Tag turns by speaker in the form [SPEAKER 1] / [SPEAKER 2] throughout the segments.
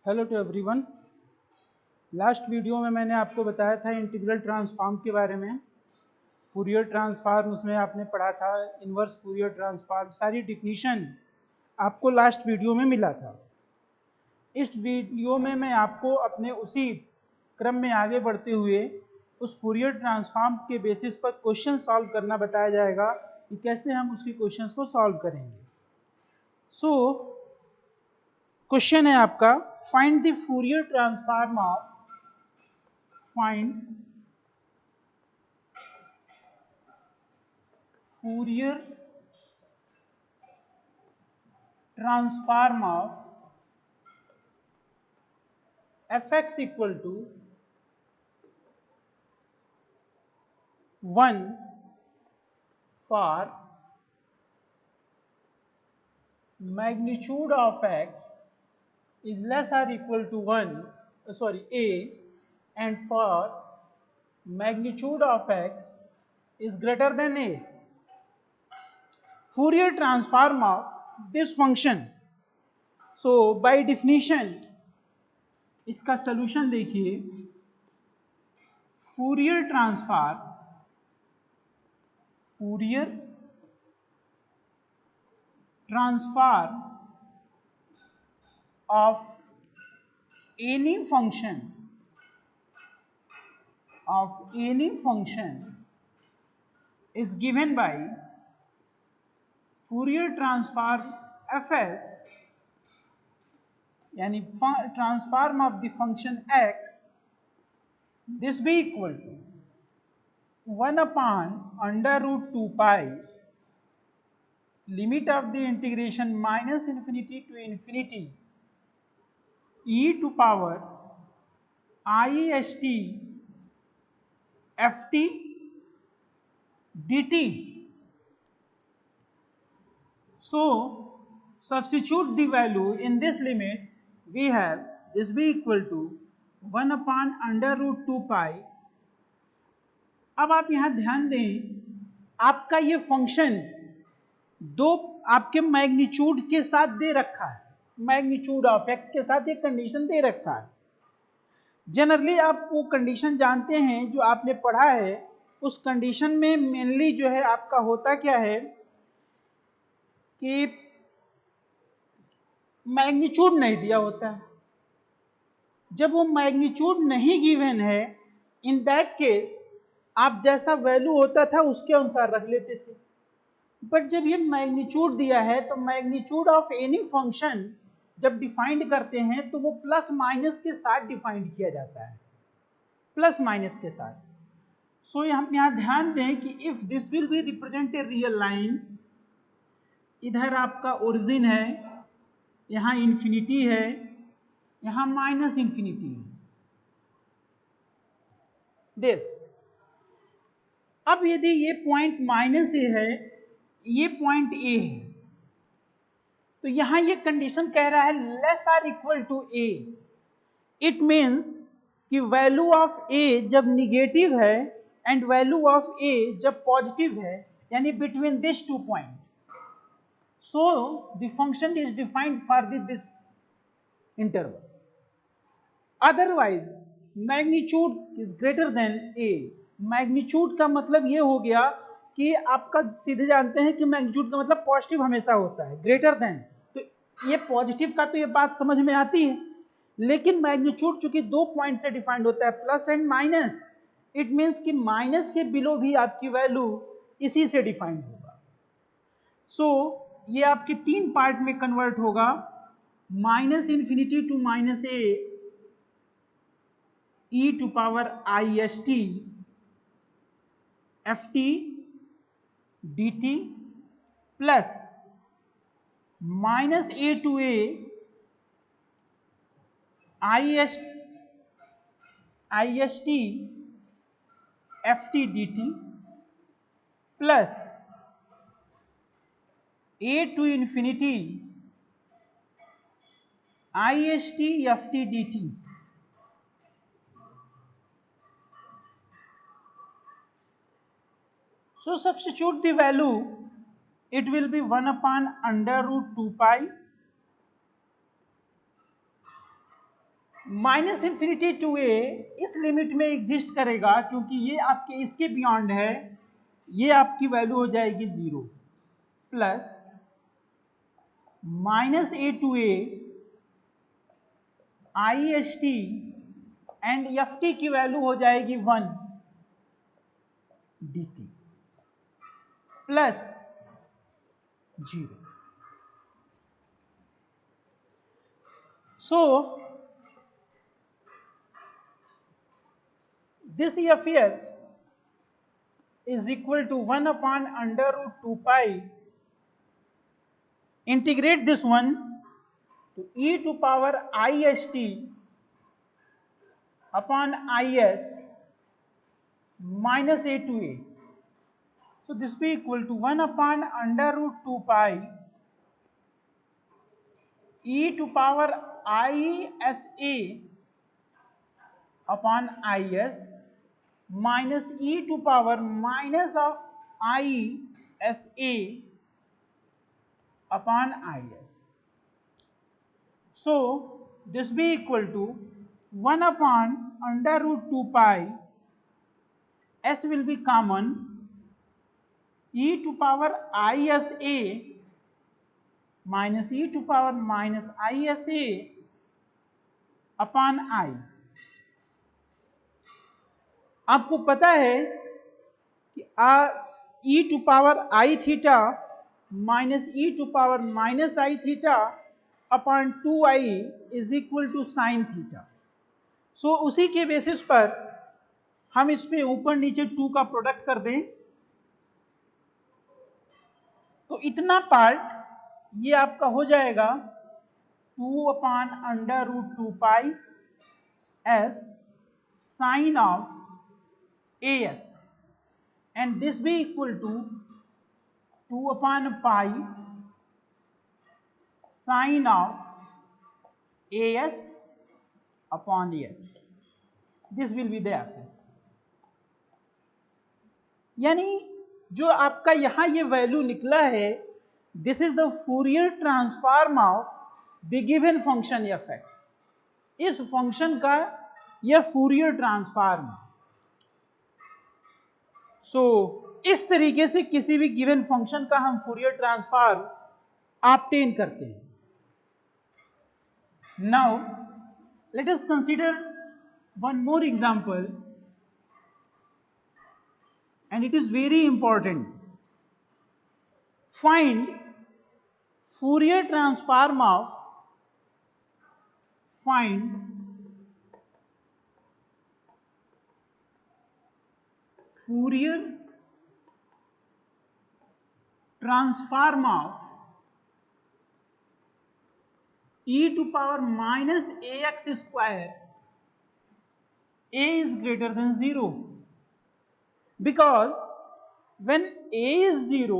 [SPEAKER 1] Hello to everyone. Last video में मैंने आपको बताया था इंटीग्रल ट्रांसफॉर्म के बारे में। फूरियर ट्रांसफॉर्म उसमें आपने पढ़ा था, इन्वर्स फूरियर ट्रांसफॉर्म, सारी डिफिनीशन आपको लास्ट वीडियो में मिला था। इस वीडियो में मैं आपको अपने उसी क्रम में आगे बढ़ते हुए उस फूरियर ट्रांसफॉर्म के बेसिस पर क्वेश्चन सॉल्व करना बताया जाएगा कि कैसे हम उसकी क्वेश्चंस को सॉल्व करेंगे। क्वेश्चन है आपका, find the Fourier transform of Fourier transform of fx equal to 1 for magnitude of x is less or equal to 1, a, and for magnitude of x is greater than a. Fourier transform of this function. So by definition इसका solution देखिए, Fourier transform of any function is given by Fourier transform fs, यानी transform of the function x, this be equal to 1 upon under root 2 pi limit of the integration minus infinity to infinity e to power iest ft dt. So substitute the value in this limit. We have this be equal to 1 upon under root 2 pi. अब आप यहां ध्यान दें, आपका ये function दो आपके magnitude के साथ दे रखा है, मैग्नीट्यूड ऑफ एक्स के साथ एक कंडीशन दे रखा है। जनरली आप वो कंडीशन जानते हैं जो आपने पढ़ा है, उस कंडीशन में मेनली जो है आपका होता क्या है कि मैग्नीट्यूड नहीं दिया होता है। जब वो मैग्नीट्यूड नहीं गिवन है, इन दैट केस आप जैसा वैल्यू होता था उसके अनुसार रख लेते थे। बट जब ये मैग्नीट्यूड दिया है तो मैग्नीट्यूड ऑफ एनी फंक्शन जब डिफाइंड करते हैं तो वो प्लस माइनस के साथ डिफाइंड किया जाता है, प्लस माइनस के साथ। सो हम यहाँ ध्यान दें कि if this will be represent a real line, इधर आपका ओरिजिन है, यहाँ इंफिनिटी है, यहाँ माइनस इंफिनिटी है, दिस। अब यदि ये पॉइंट माइनस ए है, ये पॉइंट ए है, तो यहां ये कंडीशन कह रहा है less or equal to A. It means कि वैल्यू ऑफ ए जब निगेटिव है एंड वैल्यू ऑफ ए जब पॉजिटिव है, यानी between this two point, so the function is defined for this interval. Otherwise magnitude is greater than A. Magnitude का मतलब ये हो गया कि आपका सीधे जानते हैं कि मैग्नीट्यूड का मतलब पॉजिटिव हमेशा होता है, ग्रेटर देन, तो ये पॉजिटिव का तो ये बात समझ में आती है। लेकिन मैग्नीट्यूड चूंकि दो पॉइंट से डिफाइंड होता है, plus and minus, it means कि माइनस के बिलो भी आपकी वैल्यू इसी से डिफाइंड होगा। सो ये आपके तीन पार्ट में कन्वर्ट होगा, minus infinity to minus A e to power ist ft dt plus minus a to a ist ft dt plus a to infinity ist ft dt. So substitute the value, it will be 1 upon under root 2 pi minus infinity to A इस limit में exist करेगा क्योंकि ये आपके इसके beyond है, ये आपकी वैल्यू हो जाएगी 0 plus minus A to A I S T and F T की वैल्यू हो जाएगी 1 D T plus 0. So this EFS is equal to 1 upon under root 2 pi. Integrate this one to e to power ist upon is minus a to a. So this will be equal to 1 upon under root 2 pi e to power isa upon is minus e to power minus of isa upon is. So this will be equal to 1 upon under root 2 pi, s will be common, e to power isa minus e to power minus isa upon I. आपको पता है कि e to power I theta minus e to power minus I theta upon 2i is equal to sine theta. So उसी के basis पर हम इसमें ऊपर नीचे 2 का प्रोडक्ट कर दें तो इतना पार्ट ये आपका हो जाएगा 2 upon under root 2 pi S sine of as and this be equal to 2 upon pi sine of as upon s. This will be the fs. यानी जो आपका यहां ये वैल्यू निकला है, this is the Fourier transform of the given function fx. इस function का यह फूरियर ट्रांसफॉर्म. सो इस तरीके से किसी भी गिवन फंक्शन का हम फूरियर ट्रांसफॉर्म ऑब्टेन करते हैं. Now let us consider one more example and it is very important. Find Fourier transform of Fourier transform of e to power minus ax square. A is greater than 0. Because when a is 0,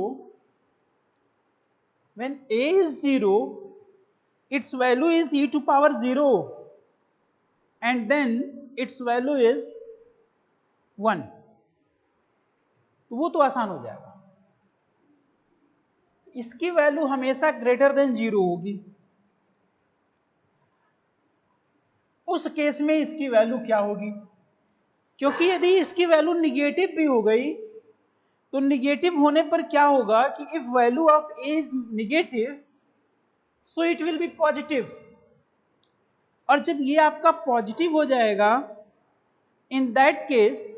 [SPEAKER 1] its value is e to power 0 and then its value is 1. तो वो तो आसान हो जाएगा. इसकी value हमेशा greater than 0 होगी. उस केस में इसकी वैल्यू क्या होगी? क्योंकि यदि इसकी वैल्यू निगेटिव भी हो गई तो निगेटिव होने पर क्या होगा कि if value of A is negative so it will be positive. और जब ये आपका पॉजिटिव हो जाएगा, इन दैट केस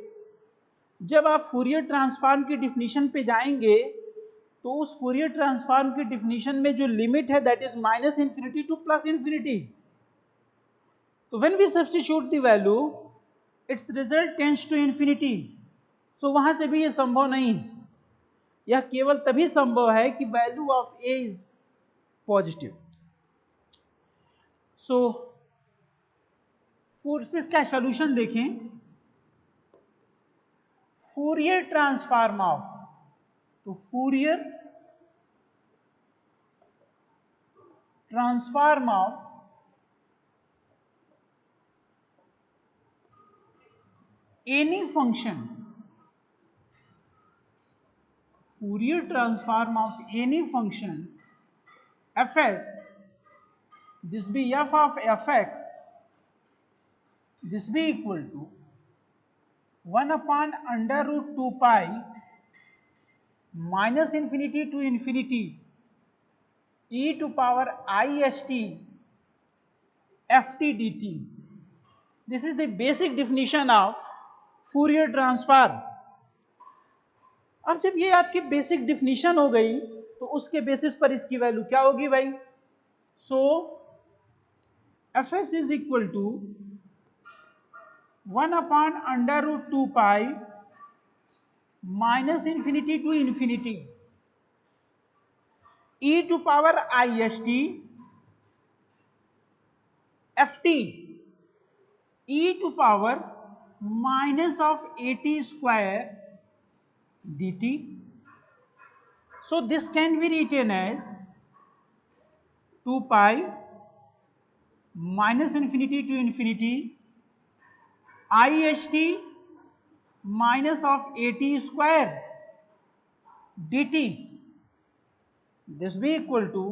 [SPEAKER 1] जब आप फूरियर ट्रांसफॉर्म की डिफिनीशन पे जाएंगे तो उस फूरियर ट्रांसफॉर्म की डिफिनीशन में जो लिमिट है that is minus infinity to plus infinity. तो when we substitute the value its result tends to infinity. So वहां से भी ये संभव नहीं. यह केवल तभी संभव है कि value of A is positive. So forces का सॉल्यूशन देखें. फूरियर ट्रांसफॉर्म ऑफ, तो Fourier transform of any function, Fourier transform of any function fs, this be f of fx this be equal to 1 upon under root 2 pi minus infinity to infinity e to power ist ft dt. This is the basic definition of Fourier transform. अब जब ये आपकी basic definition हो गई तो उसके basis पर इसकी वैल्यू क्या होगी भाई? So fs is equal to 1 upon under root 2 pi minus infinity to infinity e to power ist ft e to power minus of at square dt. So this can be written as 2 pi minus infinity to infinity ist minus of at square dt. This be equal to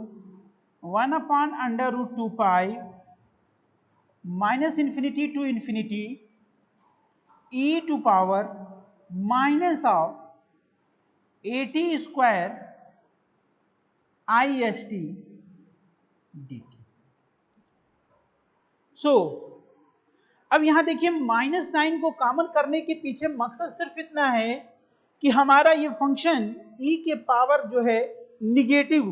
[SPEAKER 1] 1 upon under root 2 pi minus infinity to infinity e to power minus of at square ist dt. सो अब यहां देखिए minus sign को common करने के पीछे मकसद सिर्फ इतना है कि हमारा ये फंक्शन e के पावर जो है निगेटिव हो,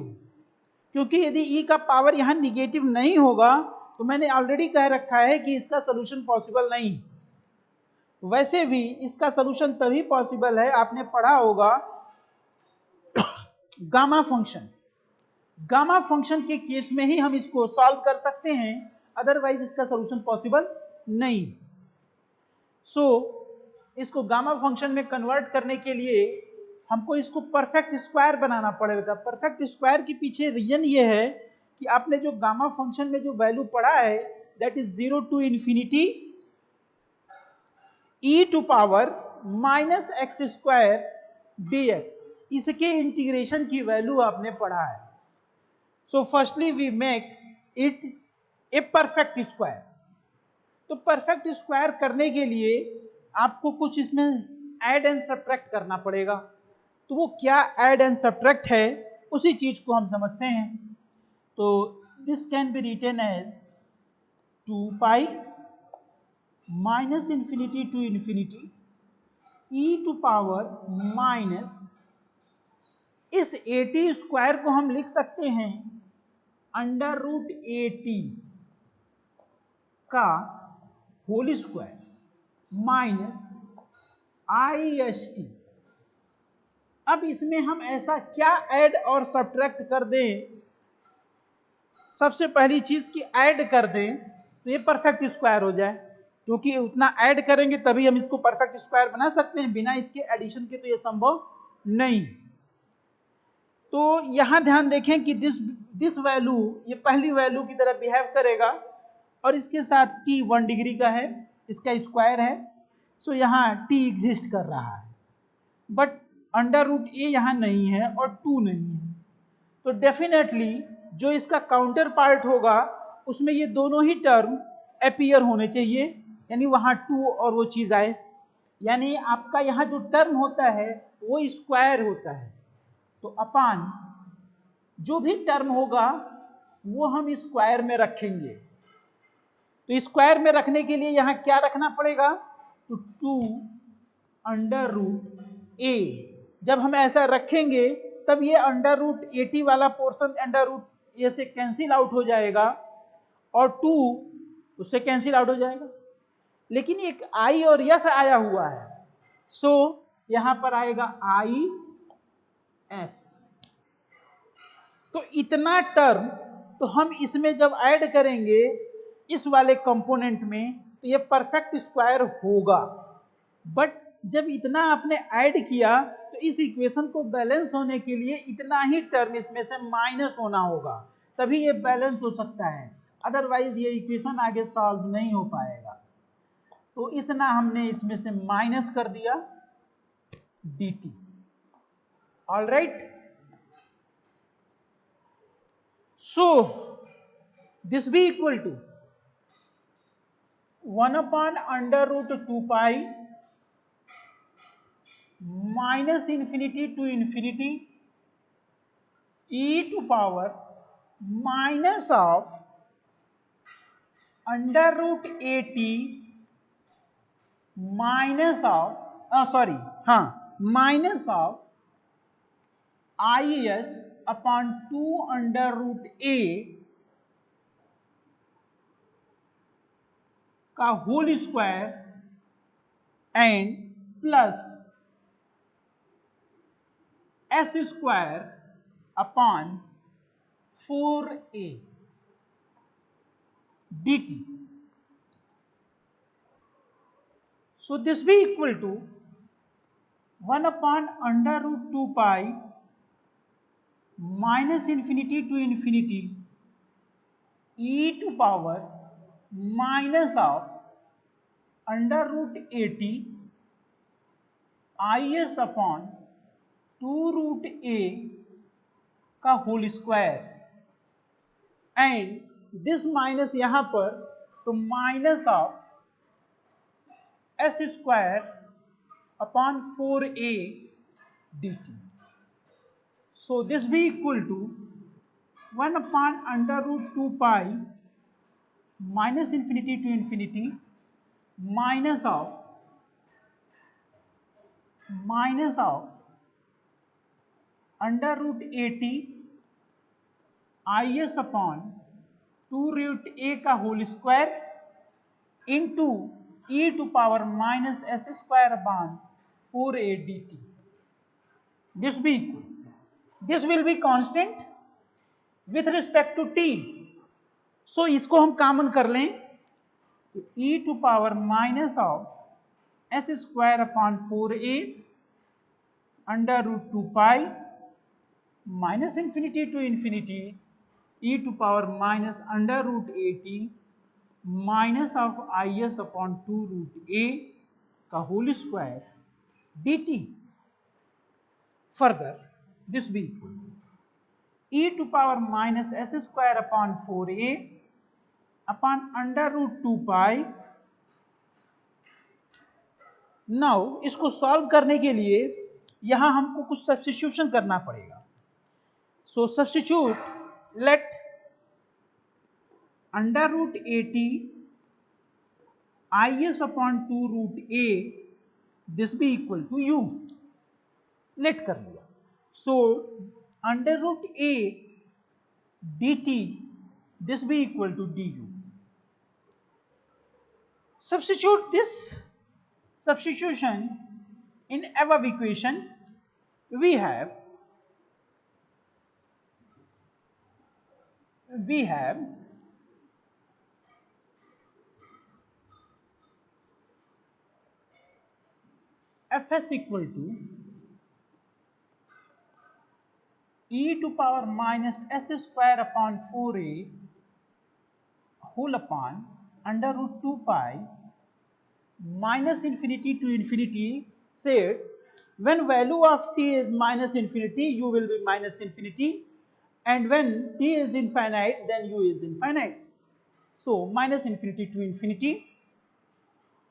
[SPEAKER 1] क्योंकि यदि e का पावर यहां निगेटिव नहीं होगा तो मैंने ऑलरेडी कह रखा है कि इसका सॉल्यूशन पॉसिबल नहीं। वैसे भी इसका सॉल्यूशन तभी पॉसिबल है, आपने पढ़ा होगा गामा फंक्शन। गामा फंक्शन के केस में ही हम इसको सॉल्व कर सकते हैं, अदरवाइज इसका सॉल्यूशन पॉसिबल नहीं। सो इसको गामा फंक्शन में कन्वर्ट करने के लिए हमको इसको परफेक्ट स्क्वायर बनाना पड़ेगा। परफेक्ट स्क्वायर के पीछे रीजन ये है कि आपने जो गामा फंक्शन में जो वैल्यू पढ़ा है that is 0 to infinity e to power minus X square dx, इसके इंटीग्रेशन की वैल्यू आपने पढ़ा है। So firstly we make it a perfect square. तो परफेक्ट स्क्वायर करने के लिए आपको कुछ इसमें ऐड एंड सब्ट्रैक्ट करना पड़ेगा। तो वो क्या ऐड एंड सब्ट्रैक्ट है उसी चीज को हम समझते हैं। तो this can be written as 2 pi minus infinity to infinity E to power minus, इस 80 स्क्वायर को हम लिख सकते हैं अंडर रूट 80 का होल स्क्वायर माइनस ist। अब इसमें हम ऐसा क्या ऐड और सब्ट्रैक्ट कर दें? सबसे पहली चीज की ऐड कर दें तो ये परफेक्ट स्क्वायर हो जाए, क्योंकि उतना ऐड करेंगे तभी हम इसको परफेक्ट स्क्वायर बना सकते हैं, बिना इसके एडिशन के तो ये संभव नहीं। तो यहां ध्यान देखें कि दिस वैल्यू ये पहली वैल्यू की तरह बिहेव करेगा और इसके साथ t 1 डिग्री का है, इसका स्क्वायर है। सो यहाँ t एग्जिस्ट कर रहा है, बट अंडर रूट ए यहाँ नहीं है और 2 नहीं है। तो डेफिनेटली जो इसका काउंटर पार्ट होगा उसमें ये दोनों ही टर्म अपीयर होने चाहिए, यानी वहां 2 और वो चीज आए, यानी आपका यहाँ जो टर्म होता है वो स्क्वायर होता है। तो अपान जो भी टर्म होगा वो हम स्क्वायर में रखेंगे। तो स्क्वायर में रखने के लिए यहां क्या रखना पड़ेगा? तो 2 अंडर रूट ए। जब हम ऐसा रखेंगे तब ये अंडर रूट 80 वाला पोर्शन अंडर रूट ए से कैंसिल आउट हो जाएगा और 2 उससे कैंसिल आउट हो जाएगा। लेकिन एक आई और यस आया हुआ है, सो यहां पर आएगा आई एस। तो इतना टर्म तो हम इसमें जब ऐड करेंगे इस वाले कंपोनेंट में तो ये परफेक्ट स्क्वायर होगा। बट जब इतना आपने ऐड किया तो इस इक्वेशन को बैलेंस होने के लिए इतना ही टर्म इसमें से माइनस होना होगा, तभी ये बैलेंस हो सकता है, अदरवाइज ये इक्वेशन आगे सॉल्व नहीं हो पाएगा। तो इतना हमने इसमें से माइनस कर दिया dt। All right, so this be equal to 1 upon under root 2 pi minus infinity to infinity e to power minus of under root 80 minus of minus of is upon 2 under root a का whole square and plus S square upon 4a dt. So this be equal to 1 upon under root 2 pi minus infinity to infinity e to power minus of under root 80 is upon 2 root a का whole square and this minus यहां पर तो minus of S square upon 4a dt. So this be equal to 1 upon under root 2 pi minus infinity to infinity minus of under root 80 is upon 2 root a का whole square into e to power minus s square upon 4a dt. This be equal. This will be constant with respect to t. So इसको हम common कर लें तो e to power minus of s square upon 4a under root 2 pi minus infinity to infinity e to power minus under root 80 minus of is upon 2 root a का whole square dt. Further, this be equal to e to power minus s square upon 4a upon under root 2 pi. Now इसको solve करने के लिए यहां हमको कुछ substitution करना पड़ेगा. So substitute, let under root 80 is upon 2 root a this be equal to u. Let कर लिया. So under root a dt this be equal to du. Substitute this substitution in above equation. We have fs equal to e to power minus s square upon 4a whole upon under root 2 pi minus infinity to infinity. Said when value of t is minus infinity u will be minus infinity, and when t is infinite then u is infinite. So minus infinity to infinity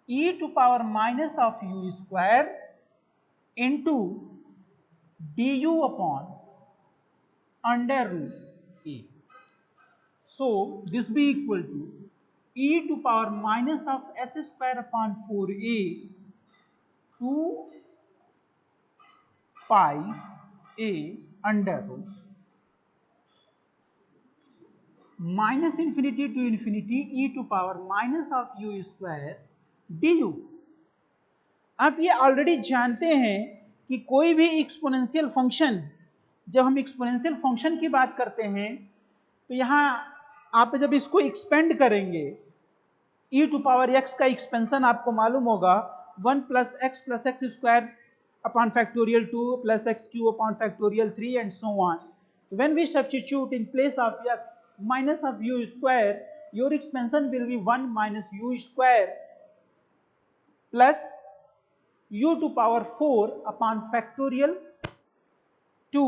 [SPEAKER 1] e to power minus of u square into du upon under root a. So this be equal to e to power minus of s square upon 4a 2 pi a under root minus infinity to infinity e to power minus of u square du. आप ये already जानते हैं कि कोई भी exponential function, जब हम exponential function की बात करते हैं तो यहाँ आप जब इसको एक्सपेंड करेंगे e टू पावर x का एक्सपेंशन आपको मालूम होगा 1 plus x square upon factorial 2 plus x cube upon factorial 3 and so on. When we substitute in place of x minus of u square, your expansion will be 1 minus u square plus u to power 4 upon factorial 2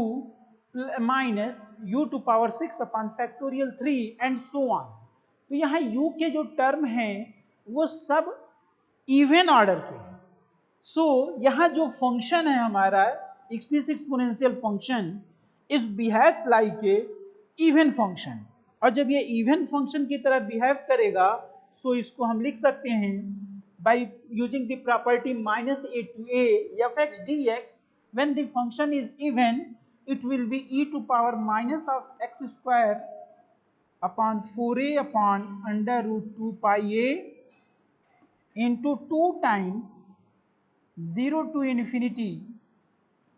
[SPEAKER 1] minus u to power 6 upon factorial 3 and so on. तो यहाँ u के जो term हैं वो सब even order के हैं। सो यहां जो फंक्शन है हमारा x exponential function is behaves like a even function, और जब ये इवन फंक्शन की तरह बिहेव करेगा सो इसको हम लिख सकते हैं by using the property -a to a fx dx। when the function is even it will be e to power minus of x square upon 4a upon under root 2 pi a into 2 times 0 to infinity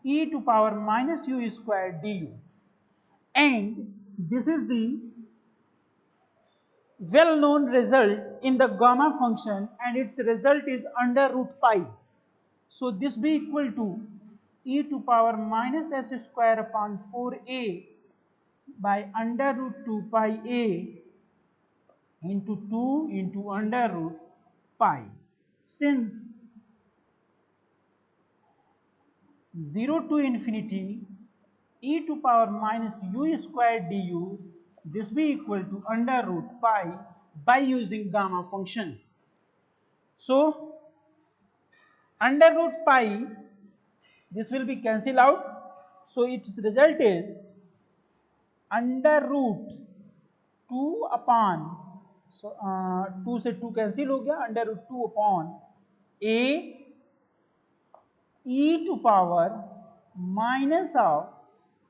[SPEAKER 1] e to power minus u square du, and this is the well known result in the gamma function and its result is under root pi. So this be equal to e to power minus s square upon 4a by under root 2 pi a into 2 into under root pi. Since 0 to infinity e to power minus u square du, this be equal to under root pi by using gamma function. So under root pi, this will be cancelled out, so its result is under root 2 upon, so 2 से 2 cancel हो गया, under root 2 upon a e to power minus of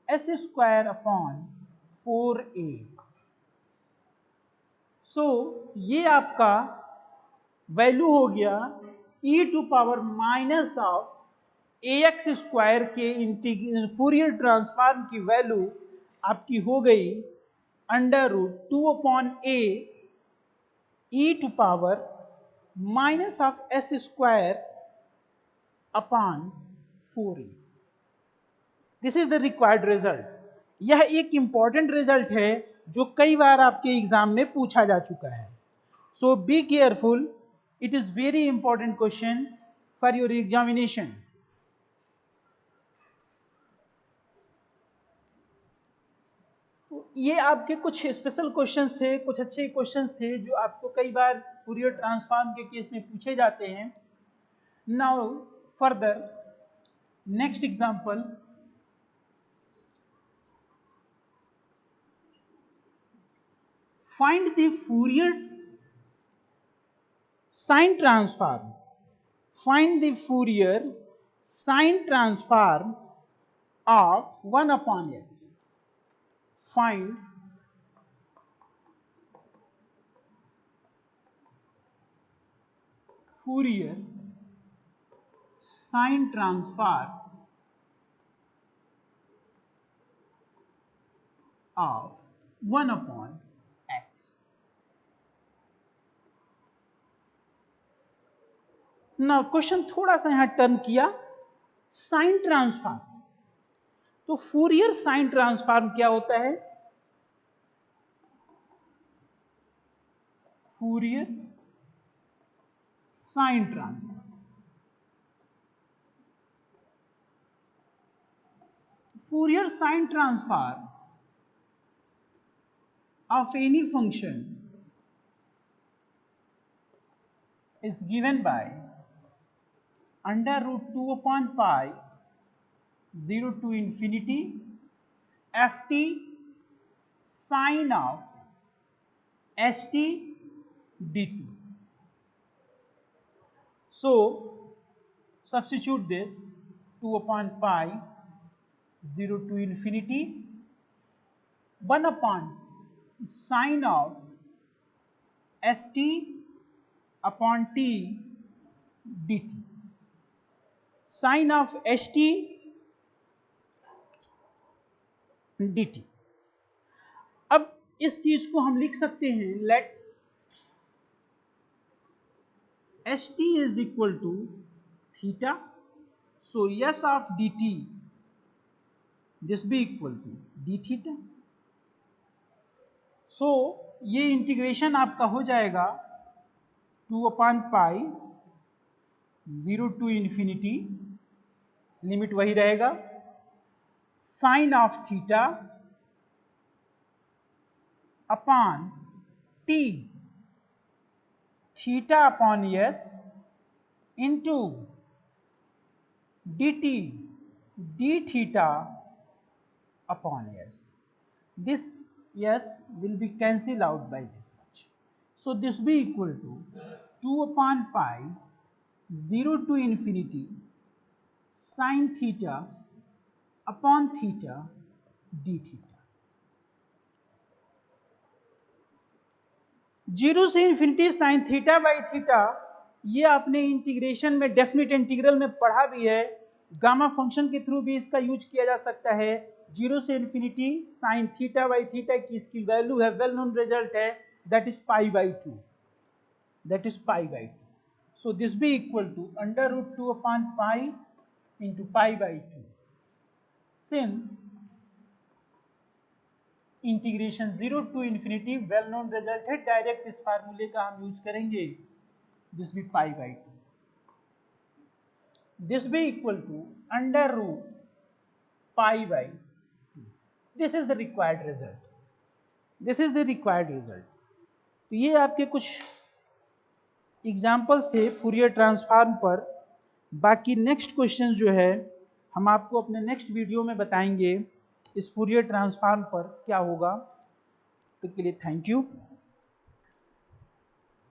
[SPEAKER 1] s square upon 4a. सो ये आपका value हो गया e to power minus of ax square के Fourier transform की value आपकी हो गई under root 2 upon a e to power minus of s square upon 4a। This is the required result. यह एक इंपॉर्टेंट रिजल्ट है जो कई बार आपके एग्जाम में पूछा जा चुका है। So be careful, it is very important question for your examination. ये आपके कुछ स्पेशल क्वेश्चंस थे, कुछ अच्छे क्वेश्चंस थे जो आपको कई बार फूरियर ट्रांसफॉर्म के केस में पूछे जाते हैं। Now further next example, find the Fourier sine transform. Find the Fourier sine transform of 1 upon x. Find Fourier sine transform of 1 upon x. ना क्वेश्चन थोड़ा सा यहां टर्न किया, साइन ट्रांसफॉर्म। तो फूरियर साइन ट्रांसफॉर्म क्या होता है? Fourier sign transform, Fourier sign transform of any function is given by under root 2 upon pi 0 to infinity ft sine of st dt. So substitute this 2 upon pi 0 to infinity 1 upon sine of st upon t dt. Sine of st dt। अब इस चीज को हम लिख सकते हैं, late st is equal to theta, so s of dt this be equal to d theta। So ये integration आपका हो जाएगा 2 upon pi 0 to infinity, limit वही रहेगा, sine of theta upon t, theta upon s into dt d theta upon s. This s will be cancelled out by this much. So this will be equal to 2 upon pi 0 to infinity sin theta upon theta d theta. 0 से infinity sine theta by theta, ये आपने integration में definite integral में पढ़ा भी है, gamma function के through भी इसका यूज किया जा सकता है। 0 से infinity sine theta by theta की इसकी वैल्यू है, वेल नोन रिजल्ट है, that is pi by 2, that is pi by 2। So this be equal to under root 2 upon pi into pi by 2। Since integration 0 to infinity well known result है, direct इस फार्मूले का हम use करेंगे, this be pi by 2, this be equal to under root pi by 2। This is the required result, this is the required result. तो ये आपके कुछ एग्जाम्पल्स थे फूरियर ट्रांसफॉर्म पर। बाकी नेक्स्ट क्वेश्चन जो है हम आपको अपने नेक्स्ट वीडियो में बताएंगे इस फूरियर ट्रांसफॉर्म पर क्या होगा। तो के लिए थैंक यू।